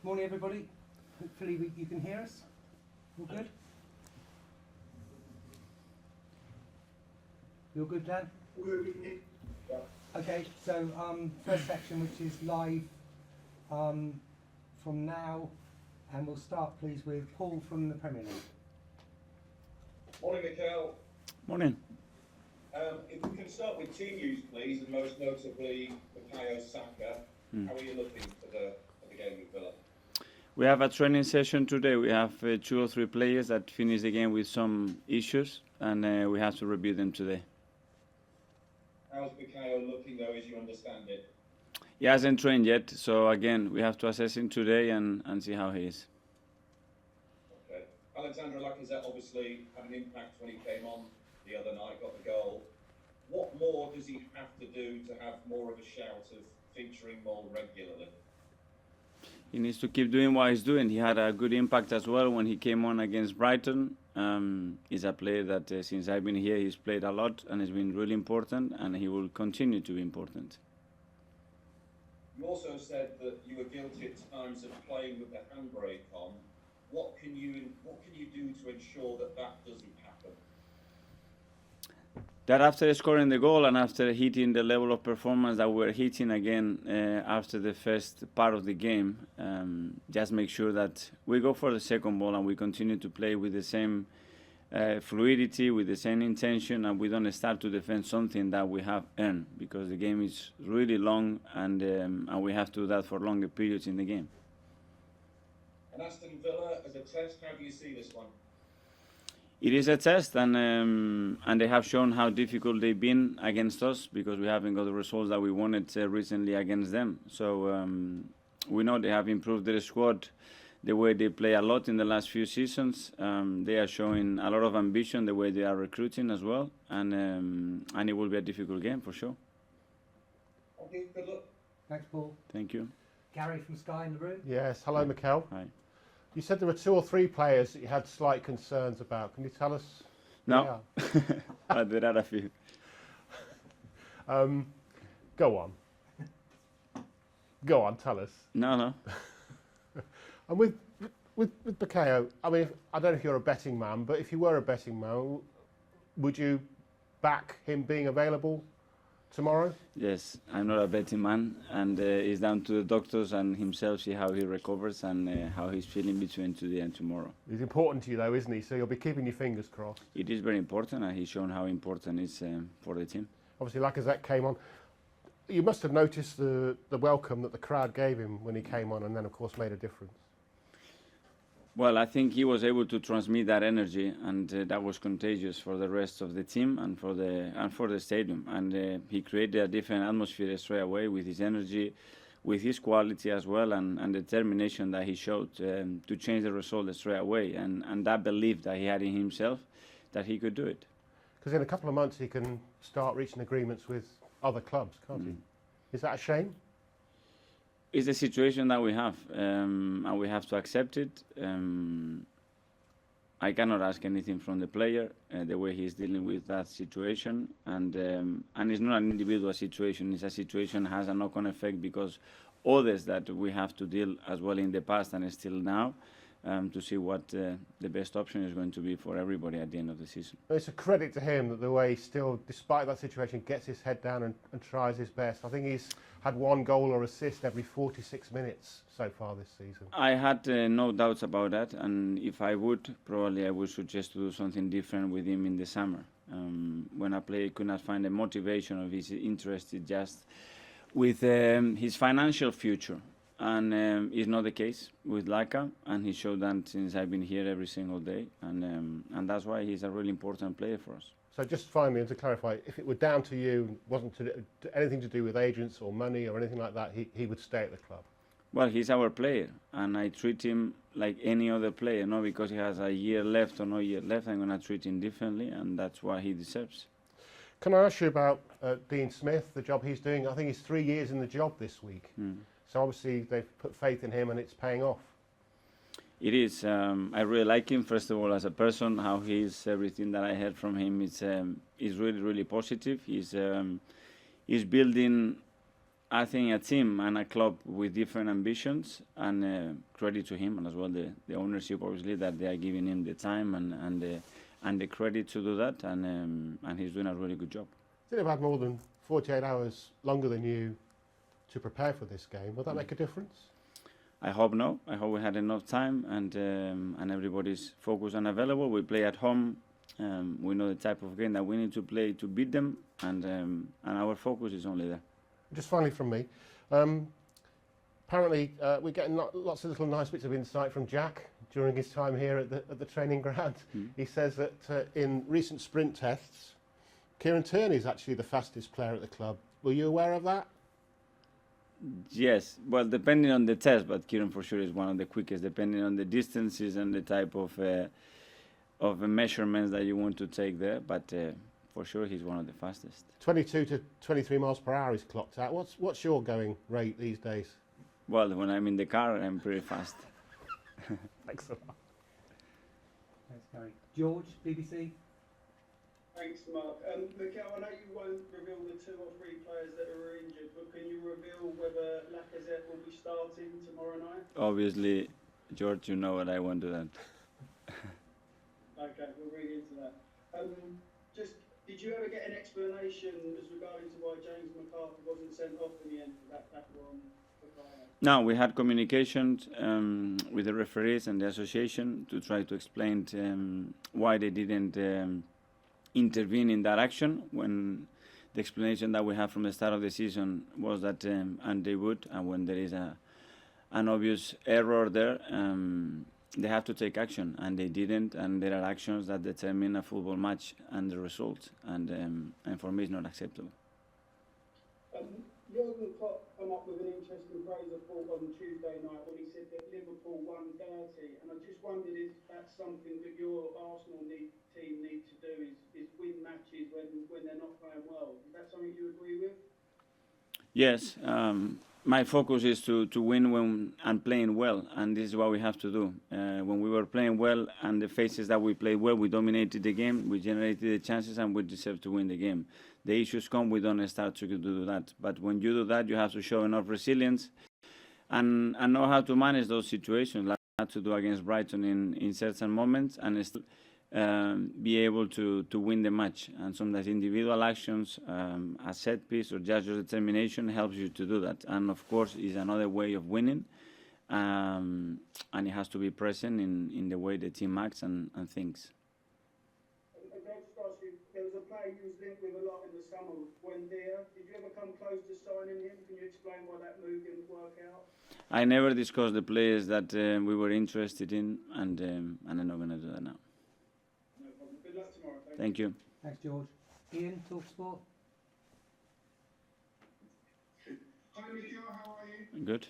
Morning, everybody. Hopefully you can hear us. All good? You're good, Dan? Okay, so first section, which is live from now, and we'll start, please, with Paul from the Premier League. Morning, Mikel. Morning. If we can start with team news, please, and most notably Bukayo Saka. How are you looking for the game with Villa? We have a training session today. We have 2 or 3 players that finished the game with some issues, and we have to review them today. How's Bukayo looking, though, as you understand it? He hasn't trained yet, so again, we have to assess him today and see how he is. Okay. Alexandre Lacazette obviously had an impact when he came on the other night, got the goal. What more does he have to do to have more of a shout of featuring more regularly? He needs to keep doing what he's doing. He had a good impact as well when he came on against Brighton. He's a player that since I've been here, he's played a lot and has been really important, and he will continue to be important. You also said that you were guilty at times of playing with the handbrake on. What can you do to ensure that doesn't happen? That after scoring the goal and after hitting the level of performance that we're hitting again after the first part of the game, just make sure that we go for the second ball and we continue to play with the same fluidity, with the same intention, and we don't start to defend something that we have earned, because the game is really long and we have to do that for longer periods in the game. And Aston Villa, as a test, how do you see this one? It is a test, and they have shown how difficult they've been against us, because we haven't got the results that we wanted recently against them. So we know they have improved their squad, the way they play a lot in the last few seasons. They are showing a lot of ambition, the way they are recruiting as well, and it will be a difficult game for sure. Okay, good luck. Thanks, Paul. Thank you. Gary from Sky in the room. Yes, hello, Mikel. Hi. You said there were 2 or 3 players that you had slight concerns about. Can you tell us? No, but there are a few. Go on. Go on, tell us. No. And with Bukayo, I mean, I don't know if you're a betting man, but if you were a betting man, would you back him being available tomorrow? Yes, I'm not a betting man, and it's down to the doctors and himself, see how he recovers and how he's feeling between today and tomorrow. He's important to you, though, isn't he? So you'll be keeping your fingers crossed. It is very important, and he's shown how important it is for the team. Obviously, Lacazette came on. You must have noticed the welcome that the crowd gave him when he came on, and then, of course, made a difference. Well, I think he was able to transmit that energy, and that was contagious for the rest of the team and for the stadium. And he created a different atmosphere straight away with his energy, with his quality as well, and determination that he showed to change the result straight away, and that belief that he had in himself that he could do it. Because in a couple of months he can start reaching agreements with other clubs, can't he? Is that a shame? It's the situation that we have, and we have to accept it. I cannot ask anything from the player, the way he's dealing with that situation, and it's not an individual situation. It's a situation that has a knock-on effect, because others that we have to deal as well in the past and still now, to see what the best option is going to be for everybody at the end of the season. It's a credit to him that the way he still, despite that situation, gets his head down and tries his best. I think he's had 1 goal or assist every 46 minutes so far this season. I had no doubts about that, and if I would, probably I would suggest to do something different with him in the summer. When a player could not find the motivation of his interest, just with his financial future. And it's not the case with Laka, and he showed that since I've been here every single day, and that's why he's a really important player for us. So just finally, and to clarify, if it were down to you, wasn't anything to do with agents or money or anything like that, he would stay at the club? Well, he's our player, and I treat him like any other player, not because he has a year left or no year left. I'm going to treat him differently, and that's what he deserves. Can I ask you about Dean Smith, the job he's doing? I think he's 3 years in the job this week. So obviously they've put faith in him and it's paying off. It is. I really like him, first of all, as a person, how he's, everything that I heard from him is really, really positive. He's building I think a team and a club with different ambitions, and credit to him and as well the ownership, obviously, that they are giving him the time and the credit to do that, and he's doing a really good job. Did have had more than 48 hours longer than you to prepare for this game. Will that make a difference? I hope no. I hope we had enough time and everybody's focused and available. We play at home. We know the type of game that we need to play to beat them, and our focus is only there. Just finally from me, apparently we're getting lots of little nice bits of insight from Jack during his time here at the training ground. He says that in recent sprint tests, Kieran Tierney is actually the fastest player at the club. Were you aware of that? Yes, well, depending on the test, but Kieran for sure is one of the quickest, depending on the distances and the type of measurements that you want to take there. But for sure, he's one of the fastest. 22 to 23 miles per hour he's clocked at. What's your going rate these days? Well, when I'm in the car, I'm pretty fast. Thanks a lot. Thanks, Gary. George, BBC. Thanks, Mark. Mikel, I know you won't reveal the 2 or 3 players that are injured, but can you reveal whether Lacazette will be starting tomorrow night? Obviously, George, you know what I won't do that. Okay, we'll read into that. Did you ever get an explanation as regarding to why James McCarthy wasn't sent off in the end for that tackle on Bukayo? No, we had communications with the referees and the association to try to explain why they didn't intervene in that action, when the explanation that we had from the start of the season was that and they would, and when there is an obvious error there, they have to take action, and they didn't, and there are actions that determine a football match and the result, and for me it's not acceptable. Jurgen Klopp come up with an interesting phrase of thought on Tuesday night when he said that Liverpool won dirty, and I just wondered if that's something that your Arsenal team need to do, is win matches when they're not playing well. Is that something you agree with? Yes, my focus is to win when and playing well, and this is what we have to do. When we were playing well and the phases that we played well, we dominated the game, we generated the chances, and we deserve to win the game. The issues come, we don't start to do that. But when you do that, you have to show enough resilience and know how to manage those situations, like I had to do against Brighton in certain moments, and still be able to win the match. And sometimes individual actions, a set piece or just your determination helps you to do that. And of course, is another way of winning, and it has to be present in the way the team acts and thinks. There was a player you was linked with a lot in the summer, Buendia. Did you ever come close to signing him? Can you explain why that move didn't work out? I never discussed the players that we were interested in, and I'm not going to do that now. No problem. Good luck tomorrow. Thank you. Thanks, George. Ian, TalkSport. Hi, Mikel, how are you? Good.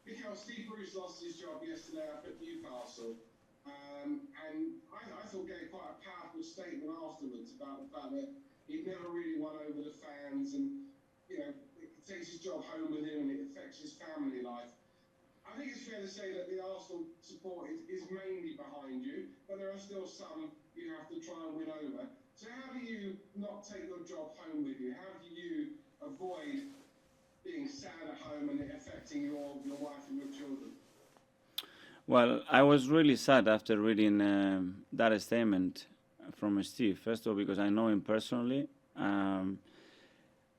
Mikel, Steve Bruce lost his job yesterday up at Newcastle, and I thought gave quite a powerful statement afterwards about the fact that he'd never really won over the fans, and it takes his job home with him and it affects his family life. I think it's fair to say that the Arsenal support is mainly behind you, but there are still some you have to try and win over. So how do you not take your job home with you? How do you avoid being sad at home and it affecting your wife and your children? Well, I was really sad after reading that statement from Steve. First of all, because I know him personally,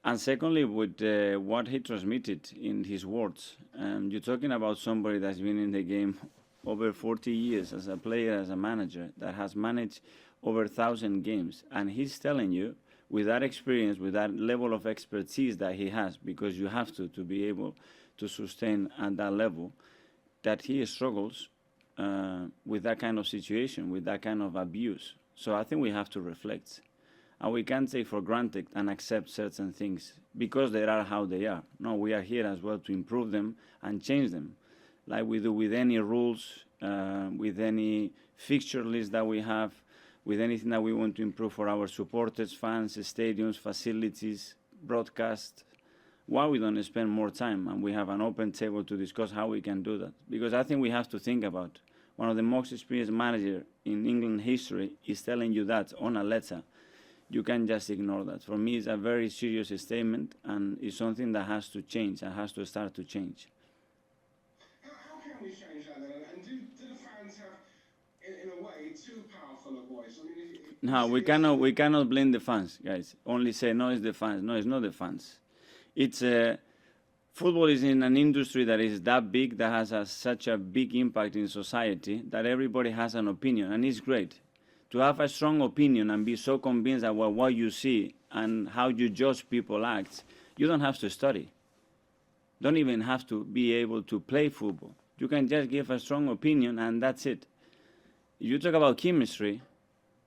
and secondly, with what he transmitted in his words. You're talking about somebody that's been in the game over 40 years as a player, as a manager, that has managed over 1,000 games, and he's telling you, with that experience, with that level of expertise that he has, because you have to be able to sustain at that level, that he struggles with that kind of situation, with that kind of abuse. So I think we have to reflect. And we can't take for granted and accept certain things because they are how they are. No, we are here as well to improve them and change them, like we do with any rules, with any fixture list that we have, with anything that we want to improve for our supporters, fans, stadiums, facilities, broadcast. Why we don't spend more time and we have an open table to discuss how we can do that? Because I think we have to think about one of the most experienced managers in England history is telling you that on a letter. You can't just ignore that. For me, it's a very serious statement, and it's something that has to change and has to start to change. How can we change that then? And do the fans have, in a way, too powerful a voice? I mean, No, we cannot blame the fans, guys. Only say no, it's the fans. No, it's not the fans. It's football is in an industry that is that big, that has such a big impact in society, that everybody has an opinion, and it's great. To have a strong opinion and be so convinced about what you see and how you judge people act, you don't have to study. Don't even have to be able to play football. You can just give a strong opinion and that's it. If you talk about chemistry,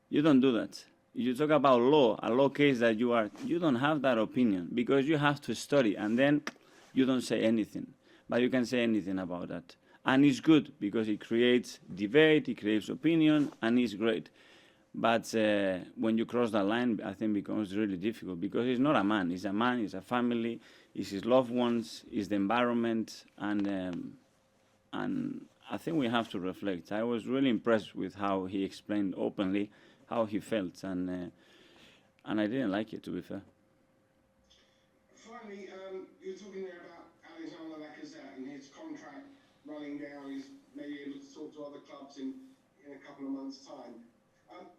you don't do that. If you talk about law, a law case that you don't have that opinion because you have to study and then you don't say anything. But you can say anything about that. And it's good because it creates debate, it creates opinion, and it's great. But when you cross that line, I think it becomes really difficult because it's not a man. It's a man, it's a family, it's his loved ones, it's the environment, and I think we have to reflect. I was really impressed with how he explained openly how he felt, and I didn't like it, to be fair. Finally, you were talking there about Alexandre Lacazette and his contract running down. He's maybe able to talk to other clubs in a couple of months' time.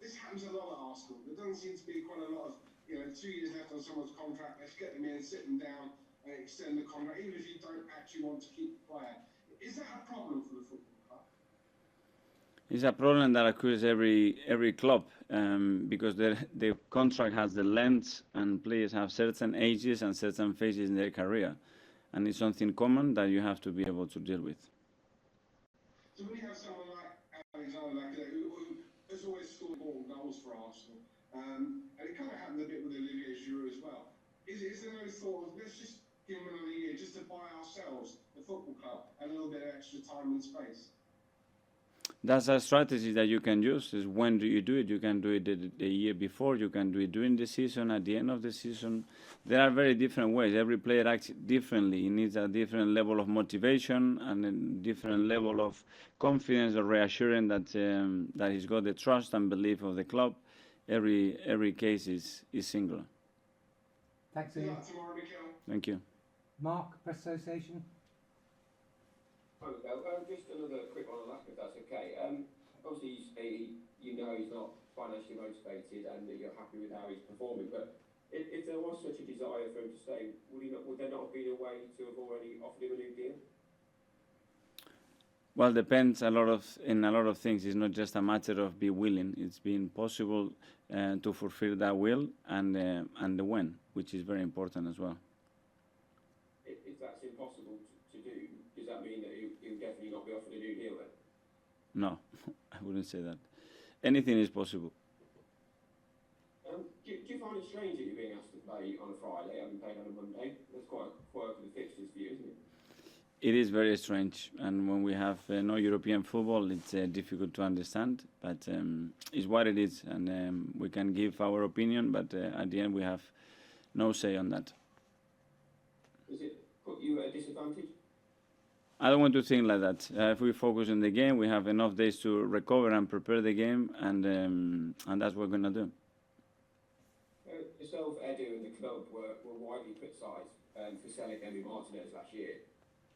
This happens a lot at Arsenal. There doesn't seem to be quite a lot of, 2 years left on someone's contract. Let's get them in, sit them down, and extend the contract, even if you don't actually want to keep the player. Is that a problem for the football club? It's a problem that occurs every club because the contract has the length and players have certain ages and certain phases in their career. And it's something common that you have to be able to deal with. So when you have someone like Alexandre Lacazette, who has always scored more goals for Arsenal, and it kind of happened a bit with Olivier Giroud as well, is there no thought of, let's just give him another year just to buy ourselves, the football club, a little bit of extra time and space? That's a strategy that you can use. Is when do you do it? You can do it the year before. You can do it during the season, at the end of the season. There are very different ways. Every player acts differently. He needs a different level of motivation and a different level of confidence or reassurance that he's got the trust and belief of the club. Every case is singular. Thanks, Good Ian. luck tomorrow, Mikel. Thank you. Mark, Press Association. Hi, Mikel. Just another quick one on that, if that's okay. Obviously, you know he's not financially motivated and that you're happy with how he's performing, but if there was such a desire for him to stay, would there not have been a way to have already offered him a new deal? Well, depends in a lot of things. It's not just a matter of be willing. It's been possible to fulfill that will and the when, which is very important as well. If that's impossible to do, does that mean that he'll definitely not be offered a new deal then? No, I wouldn't say that. Anything is possible. Do you find it strange that you're being asked to play on a Friday and played on a Monday? That's quite a quirk of the fixtures for you, isn't it? It is very strange, and when we have no European football, it's difficult to understand, but it's what it is, and we can give our opinion, but at the end we have no say on that. Does it put you at a disadvantage? I don't want to think like that. If we focus on the game, we have enough days to recover and prepare the game, and that's what we're going to do. Yourself, Edu, and the club were widely criticised for selling Emi Martinez last year.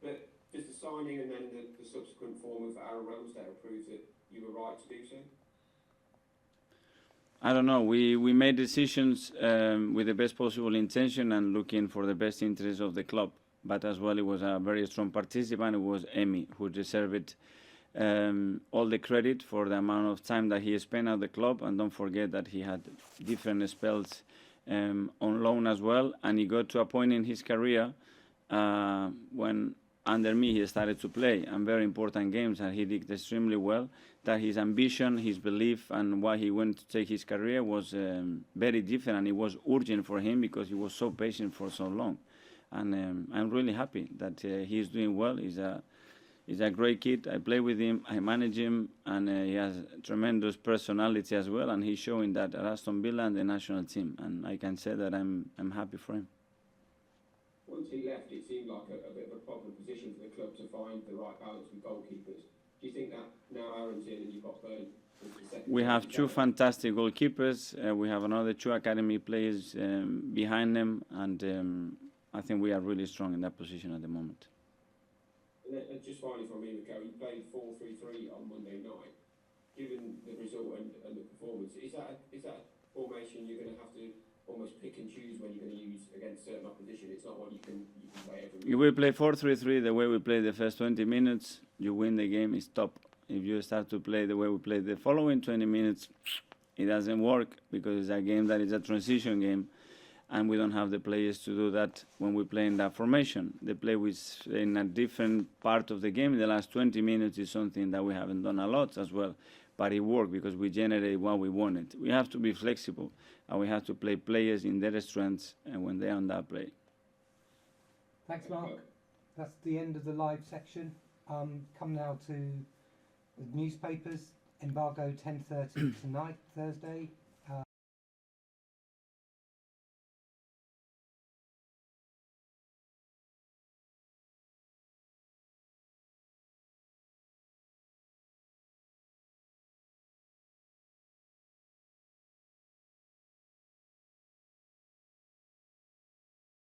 But does the signing and then the subsequent form of Aaron Ramsdale prove that you were right to do so? I don't know. We made decisions with the best possible intention and looking for the best interest of the club. But as well, it was a very strong participant. It was Emi who deserved all the credit for the amount of time that he spent at the club. And don't forget that he had different spells on loan as well. And he got to a point in his career when under me he started to play and very important games, and he did extremely well. That his ambition, his belief, and why he went to take his career was very different, and it was urgent for him because he was so patient for so long. And I'm really happy that he's doing well. He's a great kid. I play with him, I manage him, and he has tremendous personality as well, and he's showing that at Aston Villa and the national team, and I can say that I'm happy for him. Once he left, it seemed like a bit of a problem position for the club to find the right balance with goalkeepers. Do you think that now Aaron's in and you've got Burn? We have two fantastic goalkeepers. We have another two academy players behind them, and I think we are really strong in that position at the moment. And just finally from me, Mikel, you played 4-3-3 on Monday night. Given the result and the performance, is that a formation you're going to have to almost pick and choose when you're going to use against certain opposition? It's not one you can play every week. If we play 4-3-3 the way we play the first 20 minutes, you win the game, it's top. If you start to play the way we play the following 20 minutes, it doesn't work because it's a game that is a transition game, and we don't have the players to do that when we play in that formation. The play in a different part of the game in the last 20 minutes is something that we haven't done a lot as well, but it worked because we generated what we wanted. We have to be flexible, and we have to play players in their strengths and when they're on that play. Thanks, Mark. That's the end of the live section. Come now to the newspapers. Embargo 10:30 tonight, Thursday.